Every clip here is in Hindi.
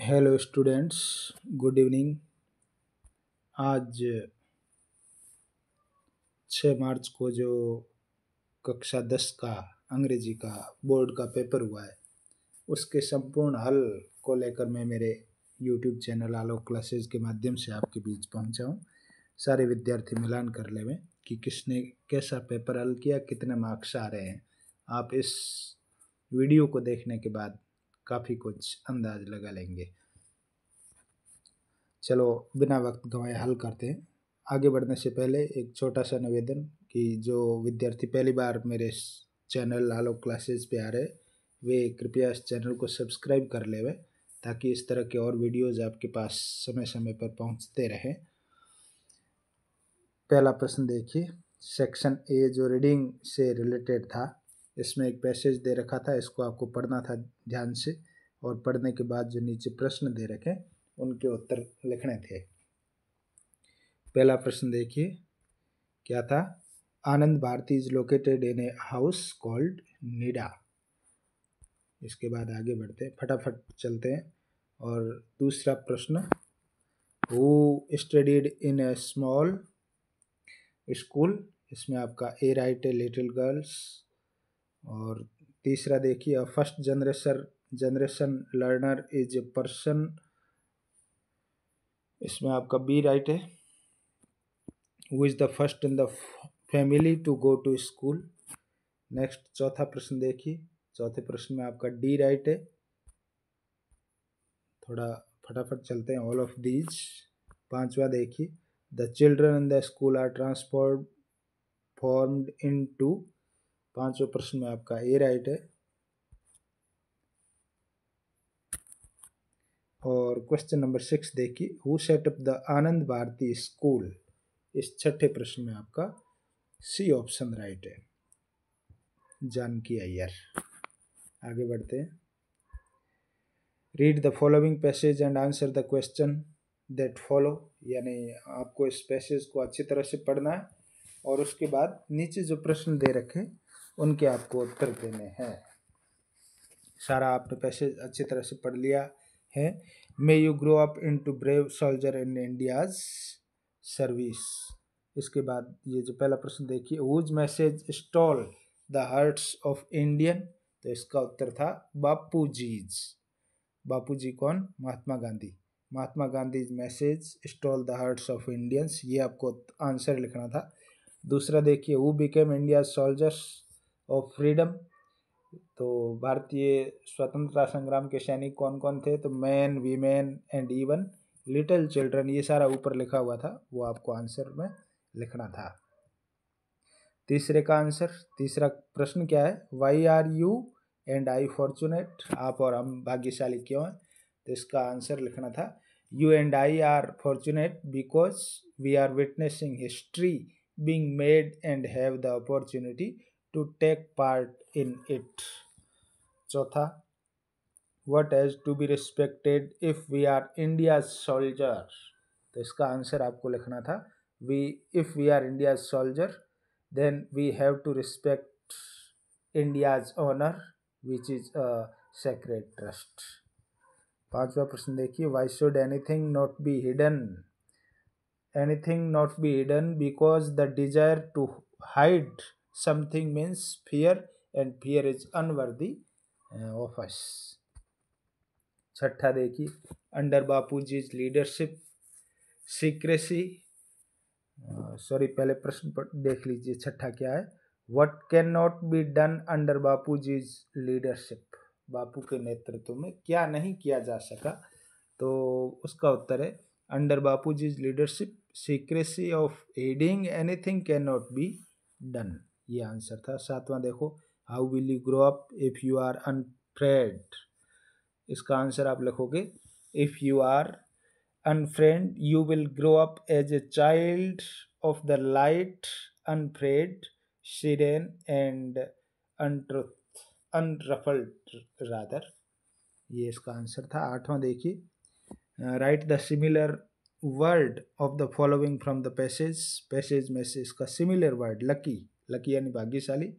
Hello students, good evening. आज 6 मार्च को जो कक्षा 10 का अंग्रेजी का बोर्ड का पेपर हुआ है, उसके संपूर्ण हल को लेकर मैं मेरे यूट्यूब चैनल आलोक क्लासेज के माध्यम से आपके बीच पहुंचा हूं। सारे विद्यार्थी मिलान कर लेवें कि किसने कैसा पेपर हल किया, कितने मार्क्स आ रहे हैं। आप इस वीडियो को देखने के बाद काफ़ी कुछ अंदाज लगा लेंगे। चलो बिना वक्त गंवाए हल करते हैं। आगे बढ़ने से पहले एक छोटा सा निवेदन कि जो विद्यार्थी पहली बार मेरे चैनल आलोक क्लासेस पे आ रहे, वे कृपया इस चैनल को सब्सक्राइब कर लेवे ताकि इस तरह के और वीडियोज़ आपके पास समय समय पर पहुंचते रहें। पहला प्रश्न देखिए, सेक्शन ए जो रीडिंग से रिलेटेड था, इसमें एक पैसेज दे रखा था, इसको आपको पढ़ना था ध्यान से, और पढ़ने के बाद जो नीचे प्रश्न दे रखे उनके उत्तर लिखने थे। पहला प्रश्न देखिए, क्या था? Anand Bharati is located in a house called Needa. इसके बाद आगे बढ़ते हैं, फटाफट चलते हैं। और दूसरा प्रश्न, who studied in a small school. इसमें आपका ए राइट है, लिटिल गर्ल्स। और तीसरा देखिए, first generation learner is a person. इसमें आपका बी राइट है, who is the first in the family to go to school. Next चौथा प्रश्न देखिए, चौथे प्रश्न में आपका डी राइट है। थोड़ा फटाफट चलते हैं, ऑल ऑफ दीज। पांचवा देखिए, the children in the school are transformed into. पांचवें प्रश्न में आपका ए राइट है। और क्वेश्चन नंबर 6 देखिए, who set up the Anand Bharati school. इस छठे प्रश्न में आपका सी ऑप्शन राइट है, जानकी अय्यर। आगे बढ़ते हैं, read the following passage and answer the question that follow. यानी आपको इस पैसेज को अच्छी तरह से पढ़ना है और उसके बाद नीचे जो प्रश्न दे रखे उनके आपको उत्तर देने हैं। सारा आपने पैसेज अच्छी तरह से पढ़ लिया है। May you grow up into brave soldier in India's service. इसके बाद ये जो पहला प्रश्न देखिए, whose message stole the hearts of Indian. तो इसका उत्तर था बापूजीज। बापूजी कौन? Mahatma Gandhi. Mahatma Gandhi message stole the hearts of Indians, ये आपको आंसर लिखना था। दूसरा देखिए, who became India soldiers of freedom. तो भारतीय स्वतंत्रता संग्राम के सैनिक कौन कौन थे? तो man, women and even little children, ये सारा ऊपर लिखा हुआ था, वो आपको आंसर में लिखना था। तीसरे का आंसर, तीसरा प्रश्न क्या है? Why are you and I fortunate. आप और हम भाग्यशाली क्यों हैं? तो इसका आंसर लिखना था, you and I are fortunate because we are witnessing history being made and have the opportunity to take part in it. चौथा, what has to be respected if we are India soldier. तो इसका आंसर आपको लिखना था, if we are India soldier then we have to respect India's honor which is a sacred trust। पांचवा प्रश्न देखिए, why should anything not be hidden। anything not be hidden because the desire to hide something means fear and fear is unworthy of us। छठा देखिए, अंडर बापूजी's लीडरशिप सीक्रेसी। पहले प्रश्न देख लीजिए, छठा क्या है? What can not be done under Bapuji's leadership. Bapu के नेतृत्व में क्या नहीं किया जा सका? तो उसका उत्तर है, under Bapuji's leadership secrecy of heeding anything can not be done, ये आंसर था। सातवां देखो, how will you grow up if you are unafraid. इसका आंसर आप लिखोगे, if you are unfriend you will grow up as a child of the light, unafraid, serene and unruffled rather, ये इसका आंसर था। आठवां देखिए, right the similar word of the following from the passage. Passage में से इसका सिमिलर वर्ड, लकी, लकी यानी भाग्यशाली,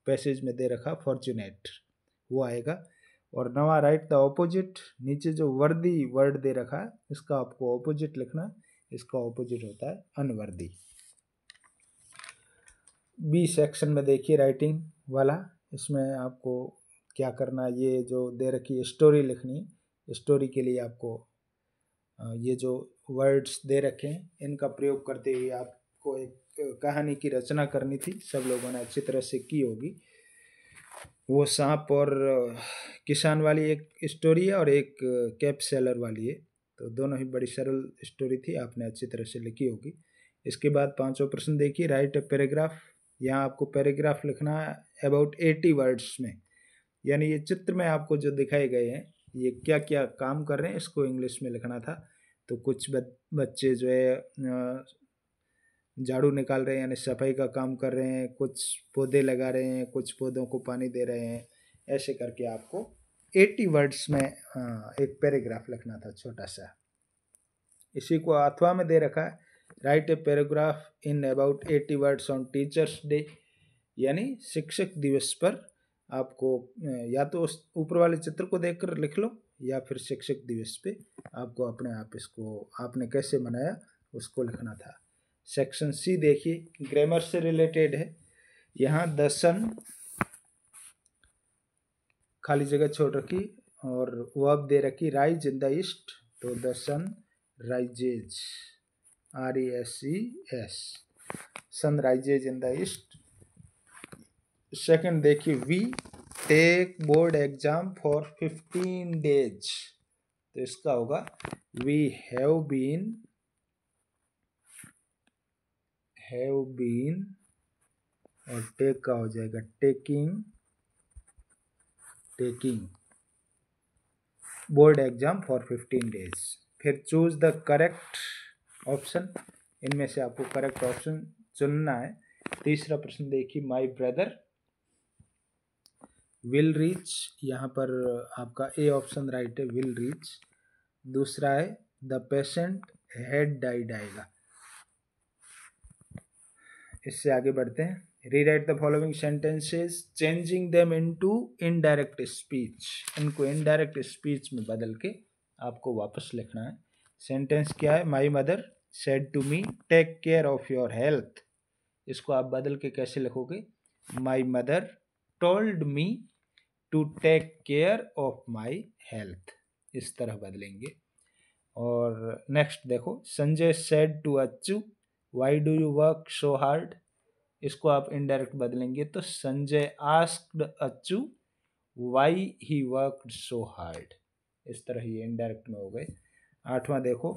पैसेज में दे रखा फॉर्चुनेट, वो आएगा। और नवा राइट द ऑपोजिट, नीचे जो वर्दी वर्ड दे रखा है इसका आपको ऑपोजिट लिखना है, इसका ऑपोजिट होता है अनवर्दी। बी सेक्शन में देखिए राइटिंग वाला, इसमें आपको क्या करना है, ये जो दे रखी है स्टोरी लिखनी है। स्टोरी के लिए आपको ये जो वर्ड्स दे रखे हैं इनका प्रयोग करते हुए आपको एक कहानी की रचना करनी थी, सब लोगों ने अच्छी तरह से की होगी। वो सांप और किसान वाली एक स्टोरी है और एक कैप सेलर वाली है, तो दोनों ही बड़ी सरल स्टोरी थी, आपने अच्छी तरह से लिखी होगी। इसके बाद पांचवा प्रश्न देखिए, राइट ए पैराग्राफ। यहाँ आपको पैराग्राफ लिखना है अबाउट 80 वर्ड्स में, यानी ये चित्र में आपको जो दिखाए गए हैं ये क्या क्या काम कर रहे हैं इसको इंग्लिश में लिखना था। तो कुछ बच्चे जो है झाड़ू निकाल रहे हैं यानी सफाई का काम कर रहे हैं, कुछ पौधे लगा रहे हैं, कुछ पौधों को पानी दे रहे हैं, ऐसे करके आपको 80 वर्ड्स में एक पैराग्राफ लिखना था छोटा सा। इसी को अथवा में दे रखा है, right a paragraph in about 80 words on teachers day, यानी शिक्षक दिवस पर आपको या तो उस ऊपर वाले चित्र को देखकर लिख लो या फिर शिक्षक दिवस पे आपको अपने आप इसको आपने कैसे मनाया उसको लिखना था। सेक्शन सी देखिए, ग्रामर से रिलेटेड है। यहाँ द सन खाली जगह छोड़ रखी और वर्ब दे रखी राइज इन द ईस्ट, तो the sun rises, RESES, sun rises in the east. Second देखिए, we take board exam for 15 days, तो इसका होगा वी हैव बीन और टेक का हो जाएगा taking board exam for 15 days. फिर चूज द करेक्ट ऑप्शन, इनमें से आपको करेक्ट ऑप्शन चुनना है। तीसरा प्रश्न देखिए, माय ब्रदर विल रीच, यहाँ पर आपका ए ऑप्शन राइट है, विल रीच। दूसरा है द पेशेंट हैड डाइड आएगा। इससे आगे बढ़ते हैं, rewrite the following sentences changing them into indirect speech, इनको इनडायरेक्ट स्पीच में बदल के आपको वापस लिखना है। सेंटेंस क्या है, my mother said to me take care of your health, इसको आप बदल के कैसे लिखोगे, my mother told me to take care of my health, इस तरह बदलेंगे। और नेक्स्ट देखो, Sanjay said to Achchu why do you work so hard, इसको आप इनडायरेक्ट बदलेंगे तो Sanjay asked Achchu why he worked so hard, इस तरह ये इनडायरेक्ट में हो गए। आठवां देखो,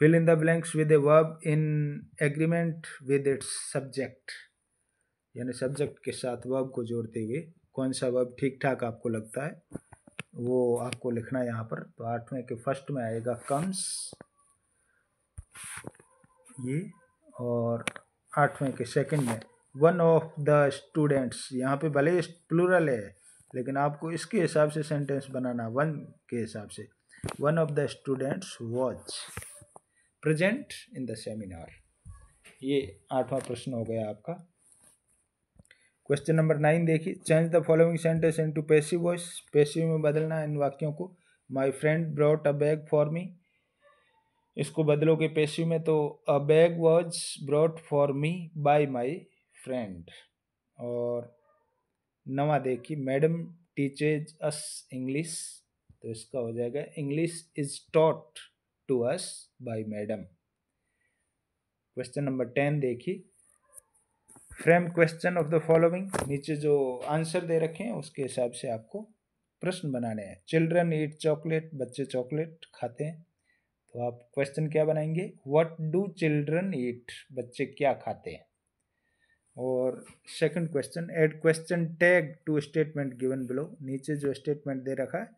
fill in the blanks with a verb in agreement with its subject, यानी सब्जेक्ट के साथ वर्ब को जोड़ते हुए कौन सा वर्ब ठीक ठाक आपको लगता है वो आपको लिखना है यहाँ पर। तो आठवें के फर्स्ट में आएगा कम्स ये, और आठवें के सेकंड में वन ऑफ द स्टूडेंट्स, यहाँ पे भले प्लूरल है लेकिन आपको इसके हिसाब से सेंटेंस बनाना, वन के हिसाब से, one of the students was present in the seminar. ये आठवां प्रश्न हो गया आपका। क्वेश्चन नंबर 9 देखिए, change the following sentence into passive voice, passive में बदलना है इन वाक्यों को। My friend brought a bag for me, इसको बदलोगे पैसिव में तो a bag was brought for me by my friend. और नवा देखिए, मैडम टीचेज अस इंग्लिश, तो इसका हो जाएगा English is taught to us by madam. Question number 10 देखिए, frame question of the following, नीचे जो आंसर दे रखे हैं उसके हिसाब से आपको प्रश्न बनाने हैं। चिल्ड्रन ईट चॉकलेट, बच्चे चॉकलेट खाते हैं, तो आप क्वेश्चन क्या बनाएंगे, व्हाट डू चिल्ड्रन ईट, बच्चे क्या खाते हैं। और second question, add question tag to statement given below, नीचे जो स्टेटमेंट दे रखा है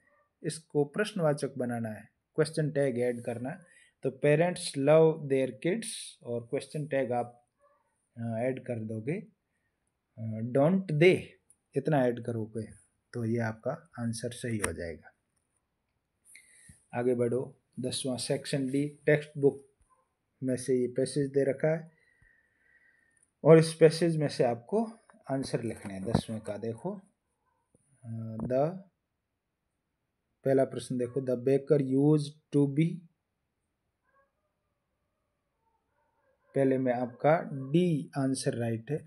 इसको प्रश्नवाचक बनाना है, क्वेश्चन टैग ऐड करना है। तो पेरेंट्स लव देयर किड्स, और क्वेश्चन टैग आप ऐड कर दोगे डोंट दे, इतना ऐड करोगे तो ये आपका आंसर सही हो जाएगा। आगे बढ़ो, 10वां सेक्शन डी, टेक्स्ट बुक में से ये पैसेज दे रखा है और इस पैसेज में से आपको आंसर लिखने हैं। 10वें का देखो, द पहला प्रश्न देखो, the baker used to be, पहले में आपका डी आंसर राइट है।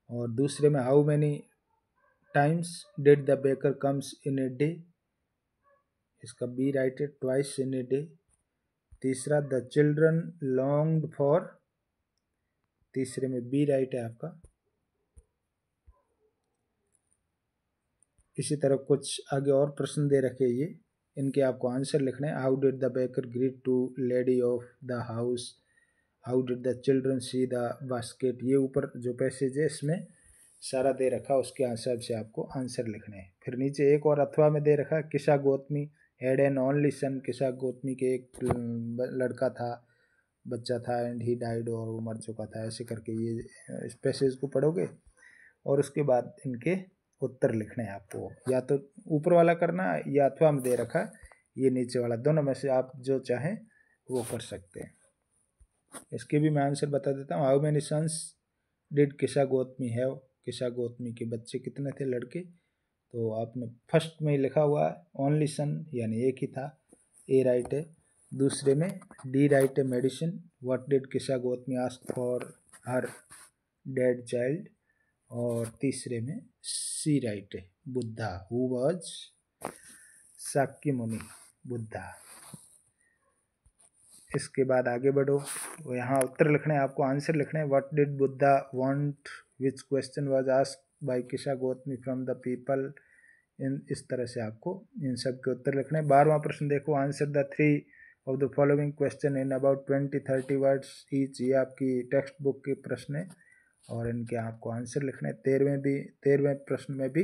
और दूसरे में how many times did the baker comes in a day, इसका बी राइट है, ट्वाइस इन ए डे। तीसरा, द चिल्ड्रन लॉन्ग्ड फॉर, तीसरे में बी राइट है आपका। इसी तरह कुछ आगे और प्रश्न दे रखे, ये इनके आपको आंसर लिखने हैं। How did the baker greet to lady of the house, how did the children see the basket, ये ऊपर जो पैसेज है इसमें सारा दे रखा, उसके हिसाब से आपको आंसर लिखने हैं। फिर नीचे एक और अथवा में दे रखा, किसा Gautami had an only son, किसा गौतमी के एक लड़का था, बच्चा था, एंड ही डाइड, और वो मर चुका था। ऐसे करके ये इस पैसेज को पढ़ोगे और उसके बाद इनके उत्तर लिखने हैं आपको। या तो ऊपर वाला करना या अथवा में दे रखा ये नीचे वाला, दोनों में से आप जो चाहें वो कर सकते हैं। इसके भी मैं आंसर बता देता हूँ। हाउ मैनी सन्स डिड किसा गौतमी हैव, किसा गौतमी के बच्चे कितने थे, लड़के, तो आपने फर्स्ट में लिखा हुआ ओनली सन, यानी एक ही था, ए राइट है। दूसरे में डी राइट है, मेडिसिन। व्हाट डिड किसा Gautami ask for her dead child. और तीसरे में सी राइट है, बुद्धा, हु वाज शाक्य मुनि, बुद्धा। इसके बाद आगे बढ़ो, यहाँ उत्तर लिखने हैं आपको, आंसर लिखने हैं। What did Buddha want, which question was asked by किसा गौतमी फ्रॉम द पीपल। इस तरह से आपको इन सब के उत्तर लिखने हैं। 12वां प्रश्न देखो, answer the 3 of the following question in about 20-30 words each, ये आपकी टेक्स्ट बुक के प्रश्न है और इनके आपको आंसर लिखने हैं। 13वें प्रश्न में भी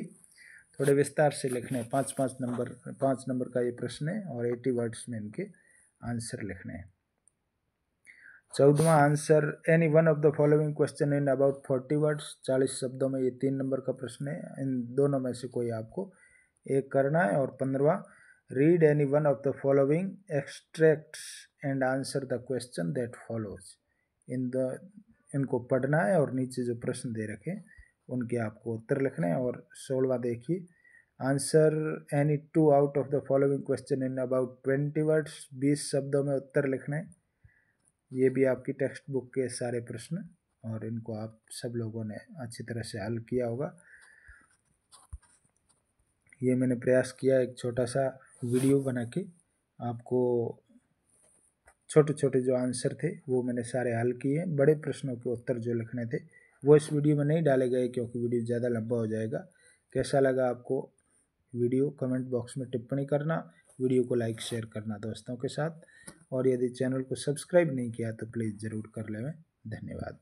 थोड़े विस्तार से लिखने हैं, 5 नंबर का ये प्रश्न है और 80 वर्ड्स में इनके आंसर लिखने हैं। 14वां answer, any one of the following question in about 40 words, 40 शब्दों में, ये 3 नंबर का प्रश्न है। इन दोनों में से कोई आपको एक करना है। और 15वां, read any one of the following extracts and answer the question that follows, इनको पढ़ना है और नीचे जो प्रश्न दे रखे उनके आपको उत्तर लिखने हैं। और 16वां देखिए, answer any 2 out of the following question in about 20 words, 20 शब्दों में उत्तर लिखने हैं। ये भी आपकी टेक्स्ट बुक के सारे प्रश्न और इनको आप सब लोगों ने अच्छी तरह से हल किया होगा। ये मैंने प्रयास किया एक छोटा सा वीडियो बना के आपको छोटे छोटे जो आंसर थे वो मैंने सारे हल किए। बड़े प्रश्नों के उत्तर जो लिखने थे वो इस वीडियो में नहीं डाले गए क्योंकि वीडियो ज़्यादा लंबा हो जाएगा। कैसा लगा आपको वीडियो, कमेंट बॉक्स में टिप्पणी करना, वीडियो को लाइक शेयर करना दोस्तों के साथ, और यदि चैनल को सब्सक्राइब नहीं किया तो प्लीज़ ज़रूर कर लें। धन्यवाद।